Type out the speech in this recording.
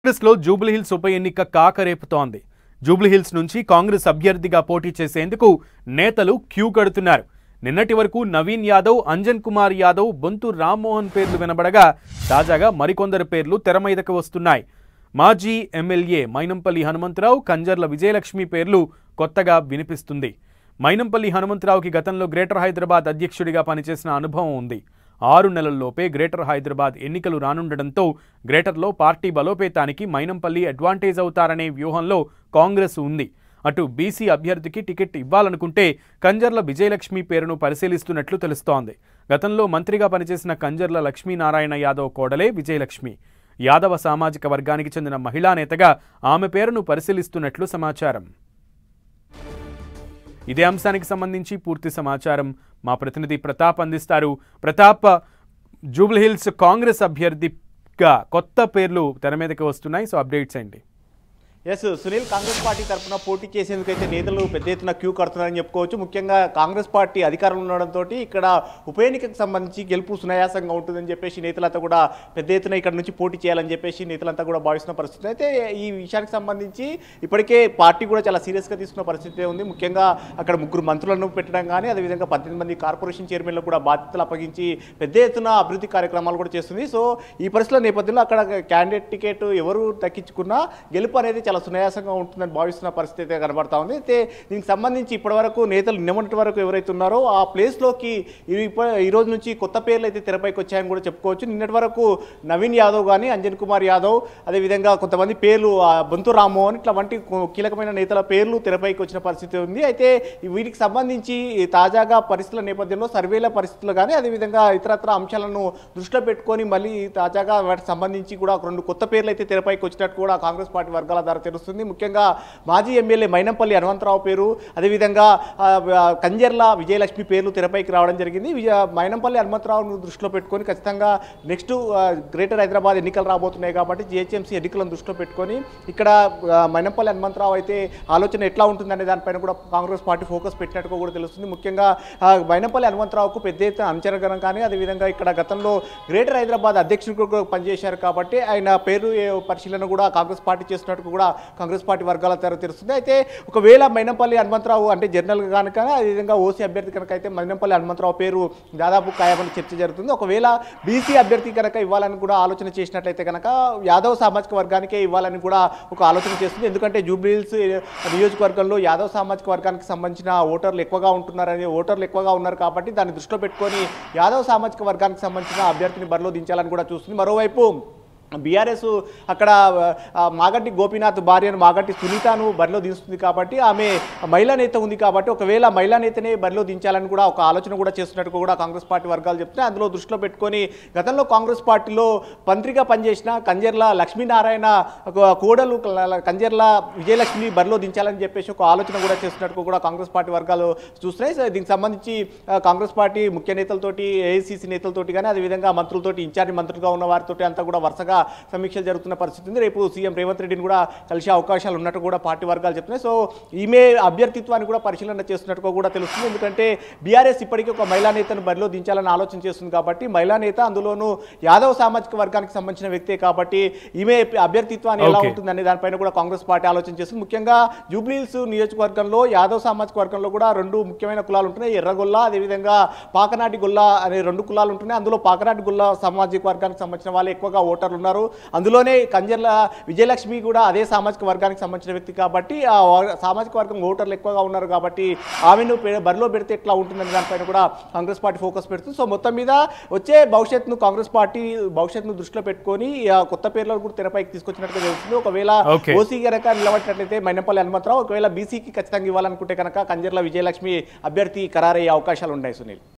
కాంగ్రెస్ లో జూబ్లీహిల్స్ ఉప ఎన్నిక కాకరేపుతోంది. జూబ్లీహిల్స్ నుంచి కాంగ్రెస్ అభ్యర్థిగా పోటీ చేసేందుకు నేతలు క్యూ కడుతున్నారు. నిన్నటి వరకు నవీన్ యాదవ్, అంజన్ కుమార్ యాదవ్, బొంతు రామ్మోహన్ పేర్లు వినబడగా తాజాగా మరికొందరు పేర్లు తెరమీదకు వస్తున్నాయి. మాజీ ఎమ్మెల్యే మైనంపల్లి హనుమంతరావు, కంజర్ల విజయలక్ష్మి పేర్లు కొత్తగా వినిపిస్తుంది. మైనంపల్లి హనుమంతరావుకి గతంలో గ్రేటర్ హైదరాబాద్ అధ్యక్షుడిగా పనిచేసిన అనుభవం ఉంది. 6 నెలల్లోపే గ్రేటర్ హైదరాబాద్ ఎన్నికలు రానుండడంతో గ్రేటర్లో పార్టీ బలోపేతానికి మైనంపల్లి అడ్వాంటేజ్ అవుతారనే వ్యూహంలో కాంగ్రెస్ ఉంది. అటు బీసీ అభ్యర్థికి టికెట్ ఇవ్వాలనుకుంటే కంజర్ల విజయలక్ష్మి పేరును పరిశీలిస్తున్నట్లు తెలుస్తోంది. గతంలో మంత్రిగా పనిచేసిన కంజర్ల లక్ష్మీనారాయణ యాదవ్ కోడలే విజయలక్ష్మి. యాదవ సామాజిక వర్గానికి చెందిన మహిళా నేతగా ఆమె పేరును పరిశీలిస్తున్నట్లు సమాచారం. ఇదే అంశానికి సంబంధించి పూర్తి సమాచారం మా ప్రతినిధి ప్రతాప్ అందిస్తారు. ప్రతాప్, జూబ్లీహిల్స్ కాంగ్రెస్ అభ్యర్థిగా కొత్త పేర్లు తెర మీదకి వస్తున్నాయి. సో అప్డేట్స్ ఏంటి? ఎస్ సునీల్, కాంగ్రెస్ పార్టీ తరఫున పోటీ చేసేందుకైతే నేతలు పెద్ద ఎత్తున క్యూ కడుతున్నారని చెప్పుకోవచ్చు. ముఖ్యంగా కాంగ్రెస్ పార్టీ అధికారంలో ఉండడంతో ఇక్కడ ఉప ఎన్నికకు సంబంధించి గెలుపు సునాయాసంగా ఉంటుందని చెప్పేసి నేతలంతా కూడా పెద్ద ఎత్తున ఇక్కడ నుంచి పోటీ చేయాలని చెప్పేసి నేతలంతా కూడా భావిస్తున్న పరిస్థితి. అయితే ఈ విషయానికి సంబంధించి ఇప్పటికే పార్టీ కూడా చాలా సీరియస్గా తీసుకున్న పరిస్థితి ఉంది. ముఖ్యంగా అక్కడ 3 మంత్రులను పెట్టడం కానీ, అదేవిధంగా 18 మంది కార్పొరేషన్ చైర్మన్లకు కూడా బాధ్యతలు అప్పగించి పెద్ద ఎత్తున అభివృద్ధి కార్యక్రమాలు కూడా చేస్తుంది. సో ఈ పరిస్థితుల నేపథ్యంలో అక్కడ క్యాండిడేట్ టికెట్ ఎవరు దక్కించుకున్నా గెలుపు అనేది చాలా సునాయాసంగా ఉంటుందని భావిస్తున్న పరిస్థితి అయితే కనబడతా ఉంది. అయితే దీనికి సంబంధించి ఇప్పటివరకు నేతలు నిన్నటి వరకు ఎవరైతే ఉన్నారో ఆ ప్లేస్లోకి ఈ రోజు నుంచి కొత్త పేర్లు అయితే తెరపైకి వచ్చాయని కూడా చెప్పుకోవచ్చు. నిన్నటి వరకు నవీన్ యాదవ్ కానీ, అంజన్ కుమార్ యాదవ్, అదేవిధంగా కొంతమంది పేర్లు బొంతు రామ్మోహన్, ఇట్లా వంటి కీలకమైన నేతల పేర్లు తెరపైకి వచ్చిన పరిస్థితి ఉంది. అయితే వీటికి సంబంధించి తాజాగా పరిస్థితుల నేపథ్యంలో సర్వేల పరిస్థితులు కానీ, అదేవిధంగా ఇతరత్ర అంశాలను దృష్టిలో పెట్టుకొని మళ్ళీ తాజాగా వాటికి సంబంధించి కూడా 2 కొత్త పేర్లు అయితే తెరపైకి వచ్చినట్టు కూడా కాంగ్రెస్ పార్టీ వర్గాల ద్వారా తెలుస్తుంది. ముఖ్యంగా మాజీ ఎమ్మెల్యే మైనంపల్లి హనుమంతరావు పేరు, అదేవిధంగా కంజర్ల విజయలక్ష్మి పేర్లు తెరపైకి రావడం జరిగింది. మైనంపల్లి హనుమంతరావును దృష్టిలో పెట్టుకొని ఖచ్చితంగా నెక్స్ట్ గ్రేటర్ హైదరాబాద్ ఎన్నికలు రాబోతున్నాయి కాబట్టి జిహెచ్ఎంసీ ఎన్నికలను దృష్టిలో పెట్టుకొని ఇక్కడ మైనంపల్లి హనుమంతరావు అయితే ఆలోచన ఎట్లా ఉంటుందనే దానిపైన కూడా కాంగ్రెస్ పార్టీ ఫోకస్ పెట్టినట్టుగా కూడా తెలుస్తుంది. ముఖ్యంగా మైనంపల్లి హనుమంతరావుకు పెద్ద ఎత్తున అంచనగరం కానీ, అదేవిధంగా ఇక్కడ గతంలో గ్రేటర్ హైదరాబాద్ అధ్యక్షుడిగా పనిచేశారు కాబట్టి ఆయన పేరు పరిశీలన కూడా కాంగ్రెస్ పార్టీ చేస్తున్నట్టు కూడా కాంగ్రెస్ పార్టీ వర్గాల ద్వారా తెలుస్తుంది. అయితే ఒకవేళ మైనంపల్లి హనుమంతరావు అంటే జనరల్గా కనుక, అదేవిధంగా ఓసీ అభ్యర్థి కనుక అయితే మైనంపల్లి హనుమంతరావు పేరు దాదాపు ఖాయమని చర్చ జరుగుతుంది. ఒకవేళ బీసీ అభ్యర్థి కనుక ఇవ్వాలని కూడా ఆలోచన చేసినట్లయితే కనుక యాదవ్ సామాజిక వర్గానికే ఇవ్వాలని కూడా ఒక ఆలోచన చేస్తుంది. ఎందుకంటే జూబ్లీహిల్స్ నియోజకవర్గంలో యాదవ్ సామాజిక వర్గానికి సంబంధించిన ఓటర్లు ఎక్కువగా ఉన్నారు కాబట్టి దాన్ని దృష్టిలో పెట్టుకొని యాదవ్ సామాజిక వర్గానికి సంబంధించిన అభ్యర్థిని బరిలో దించాలని కూడా చూస్తుంది. మరోవైపు బీఆర్ఎస్ అక్కడ మాగంటి గోపీనాథ్ భార్యను మాగంటి సునీతను బరిలో దించుతుంది కాబట్టి ఆమె మహిళా నేత ఉంది కాబట్టి ఒకవేళ మహిళా నేతనే బరిలో దించాలని కూడా ఒక ఆలోచన కూడా చేస్తున్నట్టు కూడా కాంగ్రెస్ పార్టీ వర్గాలు చెప్తున్నాయి. అందులో దృష్టిలో పెట్టుకొని గతంలో కాంగ్రెస్ పార్టీలో మంత్రిగా పనిచేసిన కంజర్ల లక్ష్మీనారాయణ కోడలు కంజర్ల విజయలక్ష్మి బరిలో దించాలని చెప్పేసి ఒక ఆలోచన కూడా చేస్తున్నట్టు కూడా కాంగ్రెస్ పార్టీ వర్గాలు చూస్తున్నాయి. దీనికి సంబంధించి కాంగ్రెస్ పార్టీ ముఖ్య నేతలతోటి, ఏఐసీసీ నేతలతోటి కానీ, అదేవిధంగా మంత్రులతోటి, ఇన్ఛార్జి మంత్రులుగా ఉన్న వారితోటి అంతా కూడా వరుసగా సమీక్షలు జరుగుతున్న పరిస్థితి ఉంది. రేపు సీఎం రేవంత్ రెడ్డిని కూడా కలిసే అవకాశాలు ఉన్నట్టు కూడా పార్టీ వర్గాలు చెప్తున్నాయి. సో ఈమె అభ్యర్థిత్వాన్ని కూడా పరిశీలన చేస్తున్నట్టుగా కూడా తెలుస్తుంది. ఎందుకంటే బీఆర్ఎస్ ఇప్పటికీ ఒక మహిళా నేతను బరిలో దించాలని ఆలోచన చేస్తుంది కాబట్టి మహిళా నేత, అందులోనూ యాదవ్ సామాజిక వర్గానికి సంబంధించిన వ్యక్తే కాబట్టి ఈమె అభ్యర్థిత్వాన్ని ఎలా ఉంటుందనే దానిపైన కూడా కాంగ్రెస్ పార్టీ ఆలోచన చేస్తుంది. ముఖ్యంగా జూబ్లీహిల్స్ నియోజకవర్గంలో యాదవ్ సామాజిక వర్గంలో కూడా 2 ముఖ్యమైన కులాలు ఉంటున్నాయి. ఎర్రగొల్ల, అదేవిధంగా పాకనాటి గొల్ల అనే 2 కులాలు ఉంటున్నాయి. అందులో పాకనాటి గొల్ల సామాజిక వర్గానికి సంబంధించిన వాళ్ళు ఎక్కువగా ఓటర్లు ఉన్నారు. అందులోనే కంజర్ల విజయలక్ష్మి కూడా అదే సామాజిక వర్గానికి సంబంధించిన వ్యక్తి కాబట్టి ఆ సామాజిక వర్గం ఓటర్లు ఎక్కువగా ఉన్నారు కాబట్టి ఆమెను బరిలో పెడితే ఎట్లా ఉంటుందనే దానిపైన కూడా కాంగ్రెస్ పార్టీ ఫోకస్ పెడుతుంది. సో మొత్తం మీద వచ్చే భవిష్యత్తును కాంగ్రెస్ పార్టీ భవిష్యత్తును దృష్టిలో పెట్టుకొని కొత్త పేర్లను కూడా తెరపైకి తీసుకొచ్చినట్టుగా తెలుస్తుంది. ఒకవేళ ఓసీ కనుక నిలబడినట్లయితే మైనంపల్లి హనుమంతరావు, ఒకవేళ బీసీకి ఖచ్చితంగా ఇవ్వాలనుకుంటే కనుక కంజర్ల విజయలక్ష్మి అభ్యర్థి ఖరారయ్యే అవకాశాలు ఉన్నాయి. సునీల్.